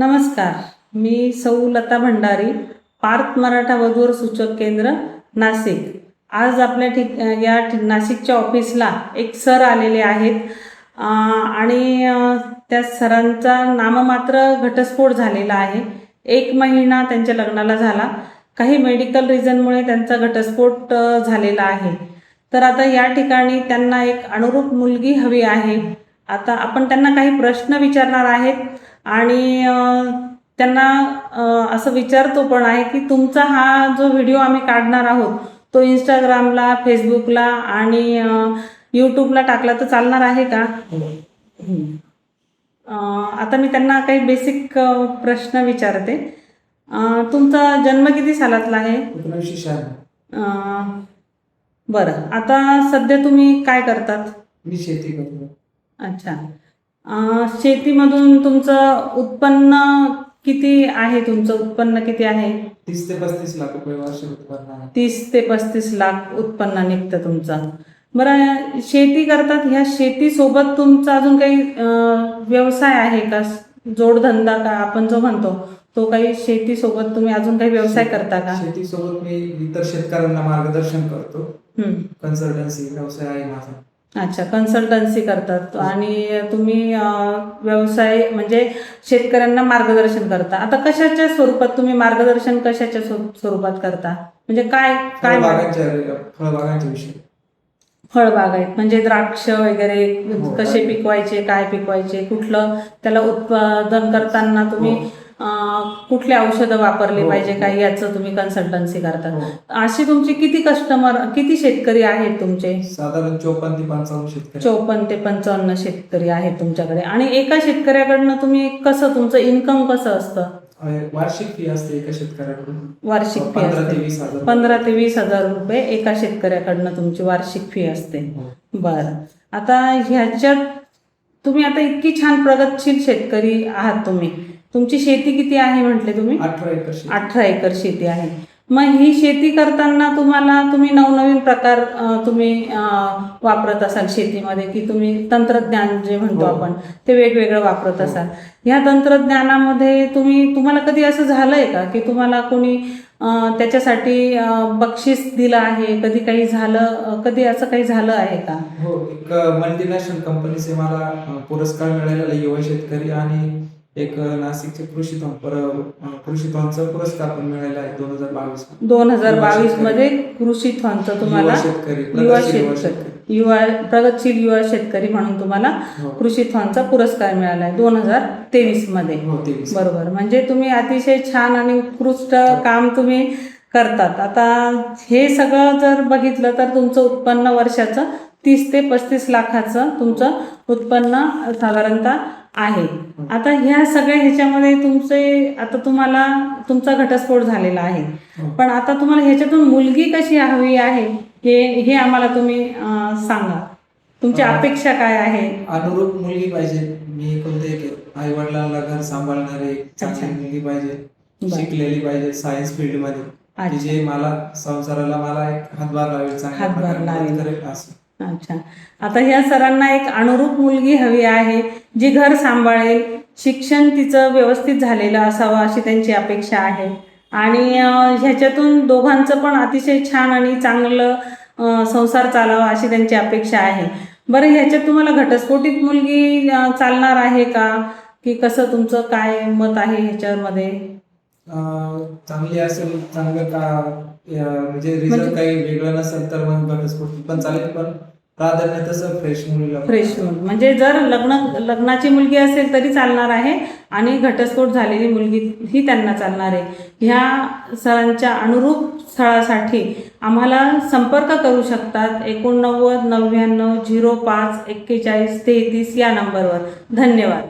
नमस्कार, मी सौ लता भंडारी, पार्थ मराठा वधूवर सूचक केंद्र, नाशिक। आज आपल्या नाशिकच्या ऑफिसला एक सर आलेले आहेत आणि त्या सरांचा नाममात्र घटस्फोट झालेला आहे। 1 महिना त्यांच्या लग्नाला झाला, काही मेडिकल रिझनमुळे त्यांचा घटस्फोट झालेला आहे। तर आता या ठिकाणी त्यांना एक अनुरूप मुलगी हवी आहे। आता आपण त्यांना काही प्रश्न विचारणार आहेत आणि त्यांना असं विचारतो पण आहे की तुमचा हा जो व्हिडिओ आम्ही काढणार आहोत तो इंस्टाग्रामला, फेसबुकला आणि यूट्यूबला टाकला तर चालणार आहे का? आता मी त्यांना काही बेसिक प्रश्न विचारते। तुमचा जन्म किती सालातला आहे? 1996। बरं, आता सध्या तुम्ही काय करतात? मी शेती करतो। अच्छा, शेतीमधून तुमचं उत्पन्न किती आहे? तुमचं उत्पन्न किती आहे? 30 ते 35 लाख रुपये वार्षिक उत्पन्न आहे। 30 ते 35 लाख उत्पन्न निघतं तुमचं। बरं, शेती करतात, ह्या शेतीसोबत तुमचा अजून काही व्यवसाय आहे का? जोडधंदा का आपण जो म्हणतो तो काही शेतीसोबत तुम्ही अजून काही व्यवसाय करता का? शेतीसोबत मी इतर शेतकऱ्यांना मार्गदर्शन करतो। कन्सल्टन्सी व्यवसाय आहे माझा। अच्छा, कन्सल्टन्सी करतात आणि तुम्ही व्यवसाय म्हणजे शेतकऱ्यांना मार्गदर्शन करता। आता कशाच्या स्वरूपात तुम्ही मार्गदर्शन कशाच्या स्वरूपात करता? म्हणजे काय काय फळबागांच्या विषयी। फळबागायत म्हणजे द्राक्ष वगैरे कसे पिकवायचे, काय पिकवायचे, कुठलं त्याला उत्पादन करताना तुम्ही कुठले औषधं वापरले पाहिजे, काही याचं तुम्ही कन्सल्टन्सी करता। अशी तुमची किती कस्टमर, किती शेतकरी आहेत तुमचे? साधारण 54 ते 55 शेतकरी। 54 ते 55 शेतकरी आहेत तुमच्याकडे। आणि एका शेतकऱ्याकडनं तुम्ही कसं, तुमचं इन्कम कसं असतं? वार्षिक फी असते एका शेतकऱ्याकडून। वार्षिक फी 15 ते 20 हजार रुपये एका शेतकऱ्याकडनं तुमची वार्षिक फी असते। बरं, आता ह्याच्यात तुम्ही आता इतकी छान प्रगतशील शेतकरी आहात तुम्ही, तुमची शेती किती आहे म्हटले तुम्ही? 18 एकर शेती। 18 एकर शेती आहे। मग ही शेती करताना तुम्ही नवनवीन प्रकार तुम्ही वापरत असाल शेतीमध्ये, की तुम्ही तंत्रज्ञान जे म्हणतो आपण ते वेगवेगळं वापरत असाल। ह्या तंत्रज्ञानामध्ये तुम्हाला कधी असं झालंय का की तुम्हाला कोणी त्याच्यासाठी बक्षीस दिलं आहे? कधी काही झालं, कधी असं काही झालं आहे का? हो, एक मल्टीनॅशनल कंपनीचे मला पुरस्कार मिळालेला युवा शेतकरी आणि एक नाशिकचे कृषीथॉनचा पुरस्कार पण मिळालेला आहे 2022। 2022 मध्ये कृषीथॉनचा तुम्हाला प्रगतशील युवा शेतकरी म्हणून तुम्हाला कृषीथॉनचा पुरस्कार मिळाला आहे 2023 मध्ये। बरोबर, म्हणजे तुम्ही अतिशय छान आणि उत्कृष्ट काम तुम्ही करतात। आता हे सगळं जर बघितलं तर तुमचं उत्पन्न वर्षाचं 30 ते 35 लाखाचं तुमचं उत्पन्न साधारणतः आहे। आता ह्या सगळ्या ह्याच्यामध्ये आता तुम्हाला तुमचा घटस्फोट झालेला आहे, पण आता तुम्हाला ह्याच्यातून मुलगी कशी हवी आहे हे आम्हाला तुम्ही सांगा। तुमची अपेक्षा काय आहे? अनुरूप मुलगी पाहिजे। मी कोणते आई वडिलांना घर सांभाळणारे चांगली मुलगी पाहिजे, शिकलेली पाहिजे, सायन्स फील्ड मध्ये, जे मला संसाराला मला एक हातभार लावेल असं। अच्छा, आता ह्या सरांना एक अनुरूप मुलगी हवी आहे जी घर सांभाळेल, शिक्षण तिचं व्यवस्थित झालेलं असावं अशी त्यांची अपेक्षा आहे आणि ह्याच्यातून दोघांचं पण अतिशय छान आणि चांगलं संसार चालावा अशी त्यांची अपेक्षा आहे। बरं, ह्याच्यात तुम्हाला घटस्फोटित मुलगी चालणार आहे का, की कसं, तुमचं काय मत आहे ह्याच्यामध्ये? चांगली असेल, चांगलं का म्हणजे रिझल्ट काही वेगळं नसेल तर मग घटस्फोटित पण चालेल, पण प्राधान्य तसं फ्रेश मुलीला। फ्रेश म्हणजे जर लग्नाची मुलगी असेल तरी चालणार आहे आणि घटस्फोट झालेली मुलगी ही त्यांना चालणार आहे। ह्या सरांच्या अनुरूप स्थळासाठी आम्हाला संपर्क करू शकतात 89 99 05 41 33 या नंबरवर। धन्यवाद।